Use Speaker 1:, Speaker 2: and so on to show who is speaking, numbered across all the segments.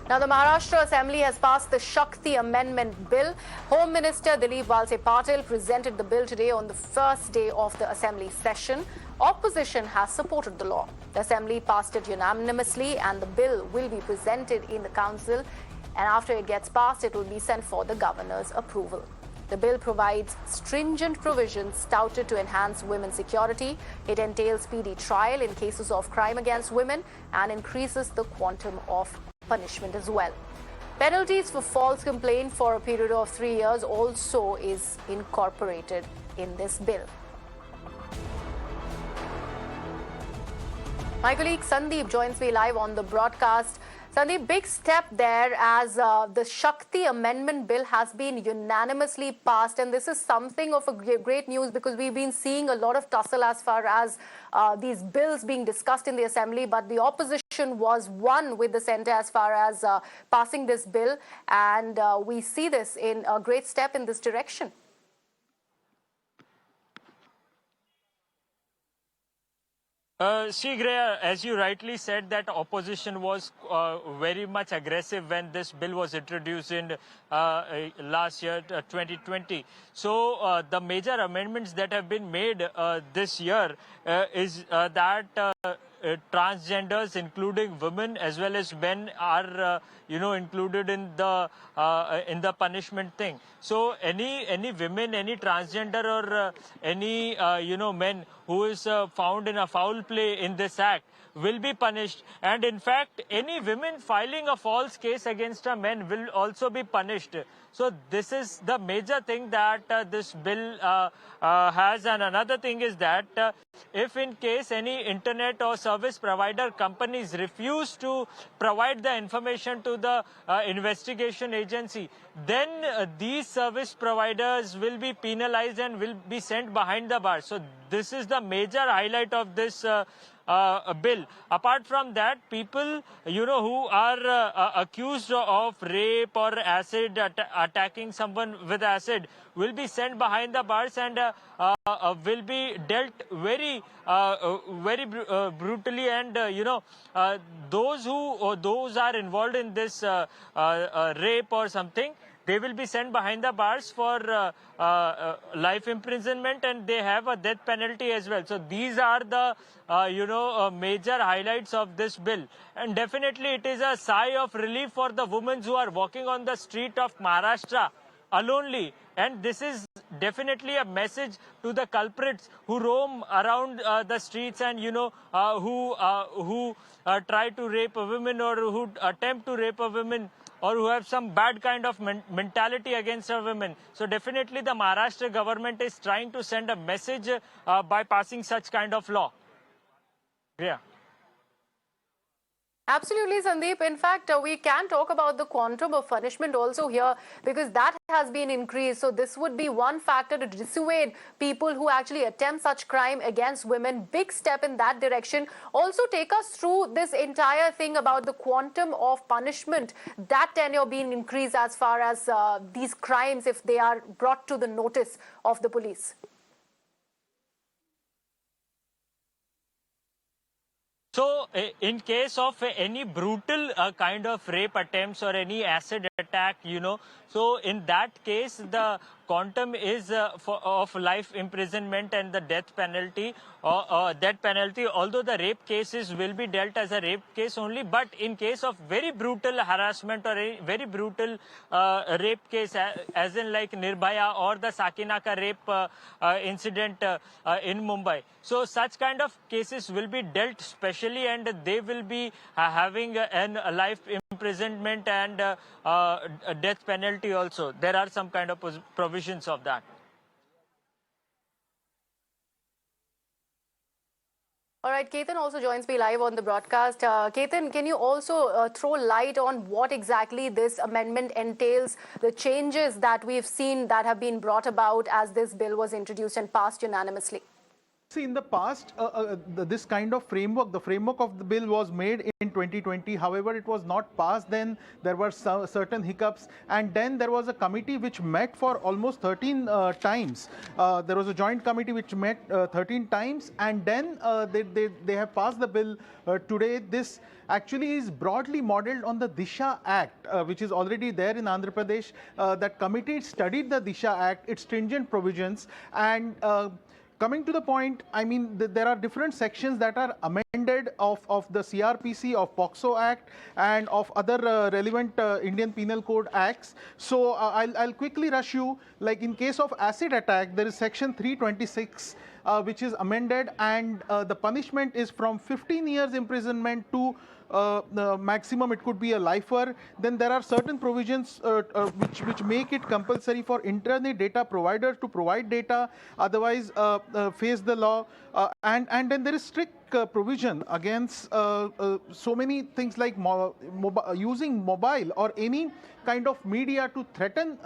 Speaker 1: Now, the Maharashtra Assembly has passed the Shakti Amendment Bill. Home Minister Dilip Walse Patil presented the bill today on the first day of the Assembly session. Opposition has supported the law. The Assembly passed it unanimously, and the bill will be presented in the Council. And after it gets passed, it will be sent for the Governor's approval. The bill provides stringent provisions touted to enhance women's security. It entails speedy trial in cases of crime against women and increases the quantum of punishment as well. Penalties for false complaint for a period of 3 years also is incorporated in this bill. My colleague Sandeep joins me live on the broadcast. Sandeep, big step there as the Shakti Amendment Bill has been unanimously passed, and this is something of a great news because we've been seeing a lot of tussle as far as these bills being discussed in the Assembly, but the opposition was one with the centre as far as passing this bill, and we see this in a great step in this direction.
Speaker 2: See, Greya, as you rightly said, that opposition was very much aggressive when this bill was introduced in last year, 2020. So the major amendments that have been made this year is that transgenders, including women as well as men, are included in the punishment thing. So any women, any transgender, or any men who is found in a foul play in this act will be punished, and in fact any women filing a false case against a man will also be punished. So this is the major thing that this bill has. And another thing is that if in case any internet or service provider companies refuse to provide the information to the investigation agency, then these service providers will be penalized and will be sent behind the bars. So this is the major highlight of this bill. Apart from that, people who are accused of rape or acid attacking someone with acid will be sent behind the bars and will be dealt very brutally, and those are involved in this rape or something, they will be sent behind the bars for life imprisonment, and they have a death penalty as well. So these are the major highlights of this bill, and definitely it is a sigh of relief for the women who are walking on the street of Maharashtra alonely. And this is definitely a message to the culprits who roam around the streets and who try to rape a woman, or who attempt to rape a woman, or who have some bad kind of mentality against a woman. So definitely the Maharashtra government is trying to send a message by passing such kind of law. Yeah.
Speaker 1: Absolutely, Sandeep. In fact, we can talk about the quantum of punishment also here, because that has been increased. So this would be one factor to dissuade people who actually attempt such crime against women. Big step in that direction. Also, take us through this entire thing about the quantum of punishment, that tenure being increased as far as these crimes, if they are brought to the notice of the police.
Speaker 2: So, in case of any brutal kind of rape attempts or any acid attack, so in that case, the quantum is of life imprisonment and the death penalty, although the rape cases will be dealt as a rape case only. But in case of very brutal harassment or a very brutal rape case, as in like Nirbhaya or the Sakinaka rape incident in Mumbai, so such kind of cases will be dealt specially, and they will be having a life imprisonment and a death penalty also. There are some kind of provisions of that.
Speaker 1: All right, Ketan also joins me live on the broadcast. Ketan, can you also throw light on what exactly this amendment entails, the changes that we've seen that have been brought about as this bill was introduced and passed unanimously?
Speaker 3: See, in the past, this kind of framework, the framework of the bill was made in 2020. However, it was not passed then. There were certain hiccups. And then there was a committee which met for almost 13 times. There was a joint committee which met 13 times. And then they have passed the bill today. This actually is broadly modeled on the Disha Act, which is already there in Andhra Pradesh. That committee studied the Disha Act, its stringent provisions, and coming to the point, I mean, there are different sections that are amended of the CRPC, of POCSO Act, and of other relevant Indian Penal Code acts. So I'll quickly rush you. Like in case of acid attack, there is section 326, which is amended, and the punishment is from 15 years imprisonment to the maximum it could be a lifer. Then there are certain provisions which make it compulsory for internet data providers to provide data, otherwise face the law. And then there is strict provision against so many things like using mobile or any kind of media to threaten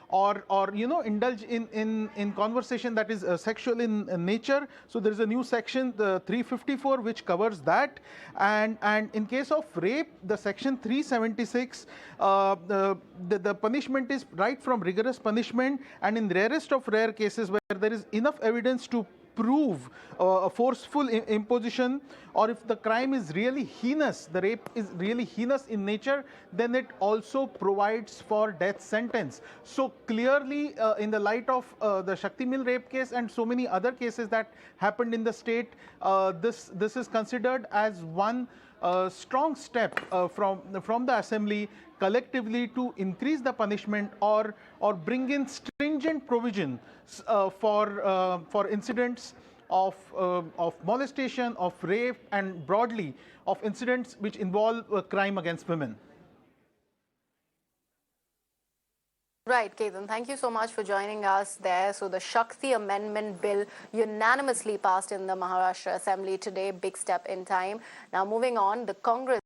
Speaker 3: or indulge in conversation that is sexual in nature. So there is a new section, the 354, which covers that. And in case of rape, the section 376, the punishment is right from rigorous punishment, and in rarest of rare cases where there is enough evidence to prove a forceful imposition, or if the crime is really heinous, the rape is really heinous in nature, then it also provides for death sentence. So clearly, in the light of the Shakti Mill rape case and so many other cases that happened in the state, this is considered as one strong step from the assembly collectively to increase the punishment or bring in stringent provisions for incidents of molestation, of rape, and broadly of incidents which involve crime against women.
Speaker 1: Right, Ketan, thank you so much for joining us there. So the Shakti Amendment Bill unanimously passed in the Maharashtra Assembly today, big step in time. Now moving on, the Congress